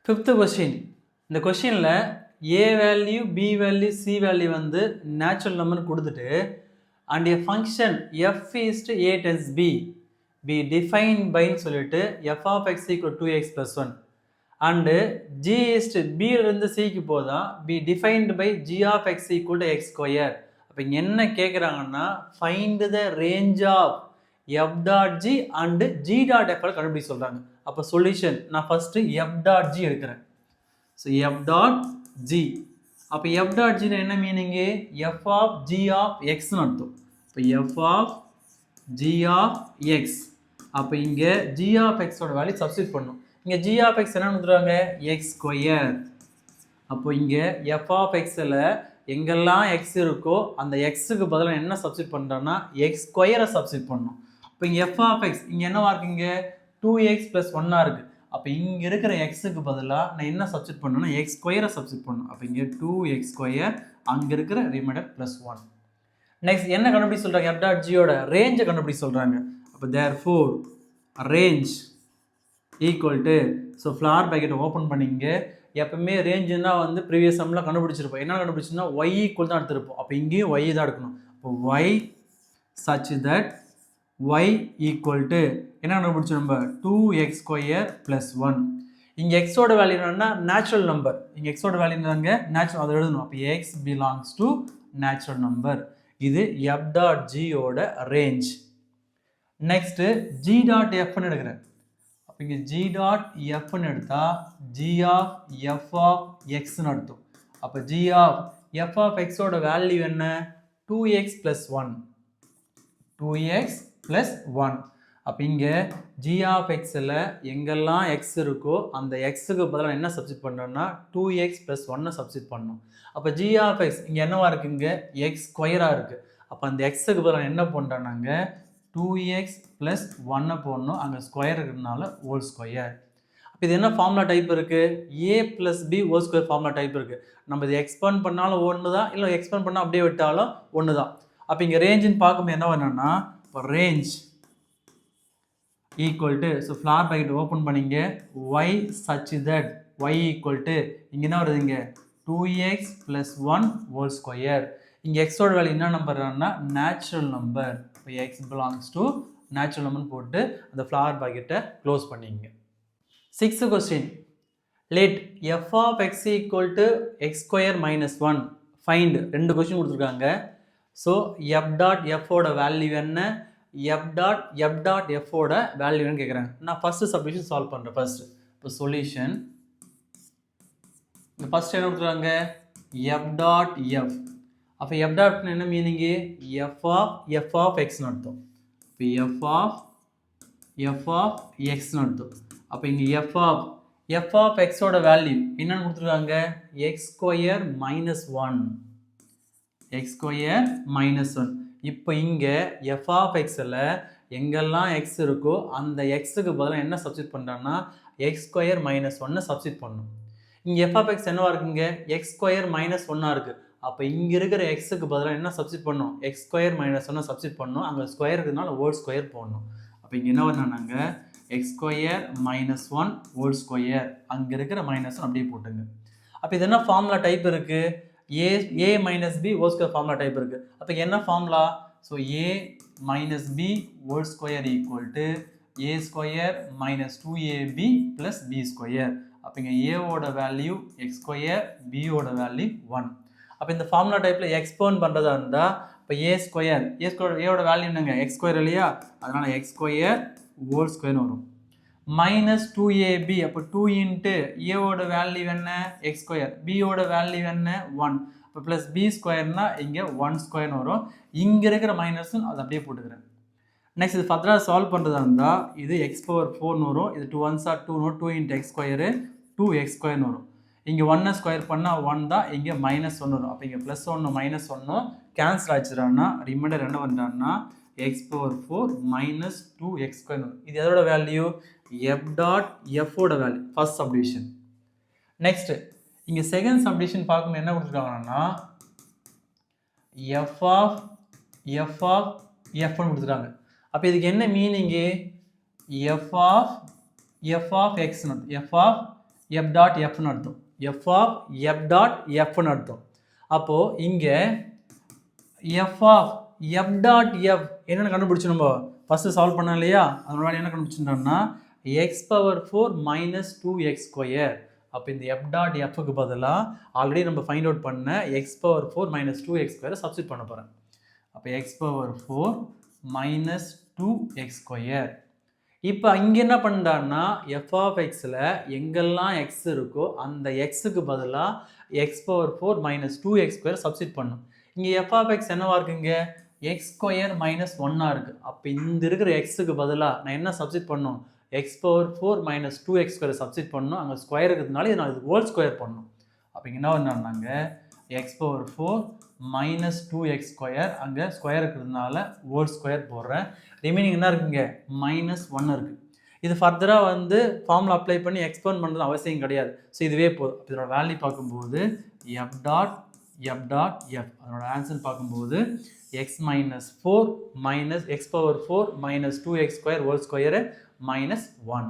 Fifth question. இந்த கொஸ்டினில் A value, B value, C value வந்து நேச்சுரல் நம்பர்னு கொடுத்துட்டு and a function f is a டென்ஸ் பி டிஃபைன் பைன்னு சொல்லிட்டு f of x equal 2x + 1 and g is பியிலிருந்து சிக்கு போதான் B defined by g of x equal to x square. அப்போ இங்கே என்ன கேட்குறாங்கன்னா find the range of f dot g and g dot f கண்டுபிடிக்க சொல்கிறாங்க. அப்போ சொல்யூஷன் நான் ஃபஸ்ட்டு எஃப் டாட் ஜி எடுக்கிறேன். So F dot G. அப்போ எஃப் டாட் ஜின்னு என்ன meaning? F of G of எக்ஸ்னு அர்த்தம். இப்போ F of G of X. அப்போ இங்கே ஜி ஆஃப் எக்ஸோட வேல்யூ சப்ஸ்டியூட் பண்ணும். இங்கே ஜி ஆஃப் எக்ஸ் என்ன கொடுத்துருவாங்க? X square. அப்போ இங்கே எஃப் ஆஃப் எக்ஸில் எங்கெல்லாம் எக்ஸ் இருக்கோ அந்த எக்ஸுக்கு பதிலாக என்ன சப்ஸ்டியூட் பண்ணுறோன்னா எக்ஸ் ஸ்கொயரை சப்ஸ்டியூட் பண்ணணும். இப்போ இங்கே எஃப் ஆஃப் எக்ஸ் இங்கே என்னவா இருக்குங்க? 2x + 1 இருக்குது. அப்போ இங்கே இருக்கிற எக்ஸுக்கு பதிலாக நான் என்ன சப்ஸ்டியூட் பண்ணணும்னா எக்ஸ் ஸ்கொயரை சப்ஸ்டியூட் பண்ணணும். அப்போ இங்கே 2x², அங்கே இருக்கிற ரிமைண்டர் +1. நெக்ஸ்ட் என்ன கண்டுபிடி சொல்கிறாங்க? எஃப் டாட் ஜியோட ரேஞ்சை கண்டுபிடி சொல்கிறாங்க. அப்போ therefore range equal to, so floor பேக்கெட்டை ஓப்பன் பண்ணிங்க. எப்பவுமே ரேஞ்சுன்னா வந்து ப்ரீவியஸ் சம்மில் கண்டுபிடிச்சிருப்போம். என்ன கண்டுபிடிச்சுன்னா y ஈக்குவல் தான் எடுத்திருப்போம். அப்போ இங்கேயும் y தான் எடுக்கணும். இப்போ y such that y equal to என்ன கண்டுபிடிச்சோம் நம்ம? 2x² + 1. இங்கே எக்ஸோட வேல்யூ என்னன்னா நேச்சுரல் நம்பர். இங்கே எக்ஸோட வேல்யூ என்னங்க? நேச்சுரல். அதை எழுதணும். அப்போ x belongs to natural number. இது எஃப் டாட் ஜியோட ரேஞ்ச். நெக்ஸ்ட்டு ஜி டாட் எஃப்னு எடுக்கிறேன். அப்போ இங்கே ஜி டாட் எஃப்னு எடுத்தால் ஜி ஆஃப் எஃப் ஆஃப் எக்ஸ்னு அர்த்தம். அப்போ ஜி ஆஃப் எஃப் ஆஃப் எக்ஸோட வேல்யூ என்ன? 2x + 1. 2x + 1. அப்போ இங்கே ஜி ஆஃப் எக்ஸில் எங்கெல்லாம் எக்ஸ் இருக்கோ அந்த எக்ஸுக்கு பதிலாக என்ன சப்ஸ்டியூட் பண்ணுறோன்னா 2x + 1 சப்ஸ்டியூட் பண்ணணும். அப்போ ஜி ஆஃப் எக்ஸ் இங்கே என்னவா இருக்குங்க? எக்ஸ் ஸ்கொயராக இருக்குது. அப்போ அந்த எக்ஸுக்கு பதிலாக என்ன பண்ணுறோன்னாங்க 2x + 1 போடணும். அங்கே ஸ்கொயர் இருக்கிறதுனால ஹோல் ஸ்கொயர். அப்போ இது என்ன ஃபார்முலா டைப் இருக்குது? a + b whole square formula type இருக்குது. நம்ம இது எக்ஸ்பேண்ட் பண்ணாலும் ஒன்று தான், இல்லை எக்ஸ்பேண்ட் பண்ணால் அப்படியே விட்டாலும் ஒன்று தான். அப்போ இங்கே ரேஞ்சுன்னு பார்க்கும்போது என்ன வேணும்னா இப்போ range equal to, so floor bracket open பண்ணிங்க. y such that y equal to இங்கே என்ன வருதுங்க? 2x + 1 whole square. இங்கே எக்ஸோட வேல்யூ என்ன நம்பர்னா நேச்சுரல் நம்பர். இப்போ x பிலாங்ஸ் டு நேச்சுரல் நம்பர்னு போட்டு அந்த ஃப்ளார் பேக்கெட்டை க்ளோஸ் பண்ணிங்க. 6th question. Let f of x equal to x² - 1 find. 2 question கொடுத்துருக்காங்க. ஸோ எஃப் டாட் எஃபோட வேல்யூ என்ன, எஃப் டாட் எஃபோட வேல்யூ என்னன்னு கேட்குறாங்க. நான் ஃபஸ்ட்டு சப்டிவிஷன் சால்வ் பண்ணுறேன். ஃபஸ்ட்டு இப்போ சொல்யூஷன். இந்த ஃபஸ்ட் என்ன கொடுத்துருக்காங்க? F dot f. அப்போ எஃப் டாட் என்ன மீனிங்கு? எஃப் ஆஃப் எக்ஸ்னு அர்த்தம். இப்போ எஃப் ஆஃப் எக்ஸ்னு அர்த்தம். அப்போ இங்கே எஃப் ஆஃப் எக்ஸோட வேல்யூ என்னன்னு கொடுத்துருக்காங்க? x² - 1. x² - 1. இப்போ இங்கே எஃப் ஆஃப் எக்ஸில் எங்கெல்லாம் எக்ஸ் இருக்கோ அந்த எக்ஸுக்கு பதிலாக என்ன சப்ஸ்டியூட் பண்ணுறாங்கன்னா x² - 1 சப்ஸ்டியூட் பண்ணணும். இங்கே எஃப் ஆஃப் எக்ஸ் என்னவா இருக்குங்க? x² - 1 இருக்குது. அப்போ இங்கே இருக்கிற எக்ஸுக்கு பதிலாக என்ன சப்ஸ்டியூட் பண்ணணும்? x² - 1 சப்ஸ்டியூட் பண்ணணும். அங்கே ஸ்கொயர் இருக்கிறதுனால ஹோல் ஸ்கொயர் போடணும். அப்போ இங்கே என்ன வரணும்னாங்க x² - 1 ஹோல் ஸ்கொயர். அங்கே இருக்கிற மைனஸ் அப்படியே போட்டுங்க. அப்போ இது என்ன ஃபார்முலா டைப் இருக்குது? a - b whole square formula type இருக்குது. அப்போ என்ன formula? So a - b whole square equal to a² - 2ab + b². அப்போ இங்கே ஏவோட வேல்யூ x², பியோட வேல்யூ 1. அப்போ இந்த ஃபார்முலா டைப்பில் எக்ஸ்பேண்ட் பண்ணுறதா இருந்தால் இப்போ ஏவோட வேல்யூ என்னங்க? x² இல்லையா? அதனால் x² ஹோல் ஸ்கொயர்னு வரும். -2ab. அப்போ 2 இன்ட்டு ஏவோட வேல்யூ என்ன? x², பியோட வேல்யூ என்ன? 1. இப்போ ப்ளஸ் b²னா இங்கே 1² வரும். இங்கே இருக்கிற மைனஸும் அதை அப்படியே போட்டுக்கிறேன். நெக்ஸ்ட் இது ஃபர்தராக சால்வ் பண்ணுறதா இருந்தால் இது x⁴ வரும். இது 2 1s are 2 2 × x², 2x² வரும். இங்கே 1 ஸ்கொயர் பண்ணால் 1 தான். இங்கே -1 வரும். அப்போ இங்கே +1 -1 கேன்சல் ஆச்சுறான்னா ரிமைண்டர் என்ன பண்ணுறான்னா x⁴ - 2x² வரும். இது எதோட வேல்யூ? எஃப் டாட் எஃபோட வேல்யூ ஃபர்ஸ்ட் சப்டிவிஷன். நெக்ஸ்ட் இங்கே செகண்ட் சப்டிவிஷன் பார்க்கும்போது என்ன கொடுத்துருக்காங்கன்னா எஃப் ஆஃப் எஃப்னு கொடுத்துருக்காங்க. அப்போ இதுக்கு என்ன மீனிங்கு? எஃப் ஆஃப் எக்ஸ்னு, எஃப் ஆஃப் எஃப் டாட் எஃப்னு அர்த்தம். எஃப் ஆஃப் எஃப் டாட் எஃப்னு அர்த்தம். அப்போது இங்கே f of f dot f என்னென்னு கண்டுபிடிச்சி நம்ம ஃபஸ்ட்டு சால்வ் பண்ணோம் இல்லையா? அதனால என்ன கண்டுபிடிச்சிட்டோம்னா x⁴ மைனஸ் 2x². அப்போ இந்த எஃப் டாட் எஃப்க்கு பதிலாக ஆல்ரெடி நம்ம ஃபைண்ட் அவுட் பண்ண x⁴ மைனஸ் 2x² சப்ஸ்டிட் பண்ண போகிறேன். அப்போ x⁴ மைனஸ் 2x². இப்போ இங்கே என்ன பண்ணுறான்னா எஃப் ஆஃப் எக்ஸில் எங்கெல்லாம் எக்ஸ் இருக்கோ அந்த எக்ஸுக்கு பதிலாக x⁴ மைனஸ் 2x² சப்ஸ்டிட் பண்ணும். இங்கே எஃப் ஆஃப் எக்ஸ் என்னவா இருக்குங்க? x² மைனஸ் 1ஆக இருக்குது. அப்போ இந்த இருக்கிற எக்ஸுக்கு பதிலாக நான் என்ன சப்ஸ்டிட் பண்ணணும்? x⁴ மைனஸ் 2x² சப்ஸ்டிட் பண்ணணும். அங்கே ஸ்கொயர் இருக்கிறதுனால இதை நான் இது ஹோல் ஸ்கொயர் பண்ணணும். அப்போ இங்கே என்ன பண்ணாங்க x⁴ மைனஸ் 2x² அங்கே ஸ்கொயர் இருக்கிறதுனால ஹோல் ஸ்கொயர் போடுறேன். ரிமைனிங் என்ன இருக்குங்க? மைனஸ் 1 இருக்குது. இது ஃபர்தராக வந்து ஃபார்முலா அப்ளை பண்ணி எக்ஸ்பேண்ட் பண்ணுறது அவசியம் கிடையாது. ஸோ இதுவே போதும். இதோட வேல்யூ பார்க்கும்போது எஃப் டாட் எஃப் அதனோட ஆன்சர் பார்க்கும்போது x⁻4 minus x⁴ minus 2x² whole square minus 1.